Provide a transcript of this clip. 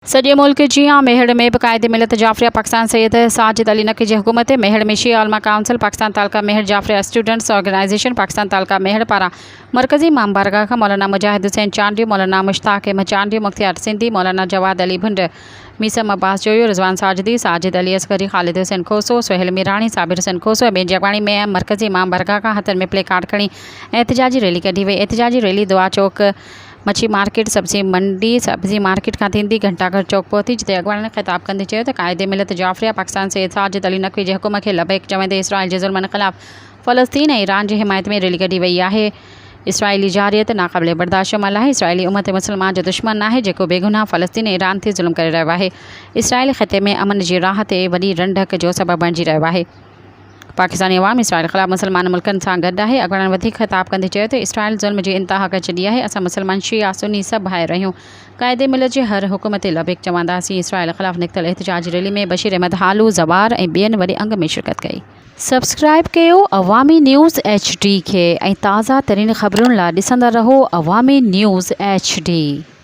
सॼे मुल्क जी मेहड़ में बक़ायदे मिलत जाफ़रिया पाकिस्तान सैयद साजिद अली नक़वी जी हुकूमत मेहड़ में शिया उलमा council Pakistan तालका Mehar जाफ़रिया students organisation Pakistan तालका Mehar पारा मरकज़ी इमाम बारगाह का मौलाना मुजाहिद हुसैन चांडियो, मौलाना मुश्ताक अहमद चांडियो, मुख्तियार सिंधी, मौलाना जवाद अली भुंड, मीसम अब्बास जोयो, रिजवान साजिदी, साजिद अली असगरी, खालिद हुसैन खोसो, सोहेल मीरानी, साबिर हुसैन खोसो बेंजी अगवाणी में मरकज़ी इमाम बारगाह का हथन में प्ले कार्ड खड़ी एहतजाजी रैली कढी वई। एहतजाजी रैली दुआ चौक, मच्छी मार्केट, सब्जी मंडी, सब्जी मार्केट खां थींदी घंटाघर चौक पहुती, जिते अॻवान ख़िताब कंदे चयो त क़ाइदे मिलत जाफ़रिया पाकिस्तान सैयद साजिद अली नक़वी जे हुकुम खे लबैक चवंदे इसराइल जे ज़ुल्मनि ख़िलाफ़ फ़लस्तीन ऐं ईरान जी हिमायत में रैली कढी वई आहे। इसराइली जारियत नाक़ाबिले बर्दाश्त अमल आहे। इसराइली उम्मत मुसलमान जो दुश्मन आहे जेको बेगुनाह फ़लस्तीन ऐं ईरान ते ज़ुल्म करे रहियो आहे। इसराइल ख़िते में अमन जी राह ते वॾी रंडक जो सबबु बणिजी रहियो आहे। पाकिस्तानी अवाम इसराइल ख़िलाफ़ मुसलमान मुल्कनि सां गॾु आहे। अॻवान वधीक ख़िताब कंदे चयो त इसराइल ज़ुल्म जी इंतहा करे छॾी आहे। असां मुसलमान शिया सुन्नी सभु भाइर रहियूं क़ाइदे मिलत जे हर हुकुम ते लबैक चवंदासीं। इसराइल ख़िलाफ़ निकितल एहतजाजी रैली में बशीर अहमद हालू, ज़वार ऐं ॿियनि वॾे अंग में शिरकत कई। सब्सक्राइब कयो अवामी न्यूज़ HD खे ऐं ताज़ा तरीन ख़बरुनि लाइ ॾिसंदा रहो अवामी न्यूज़ HD।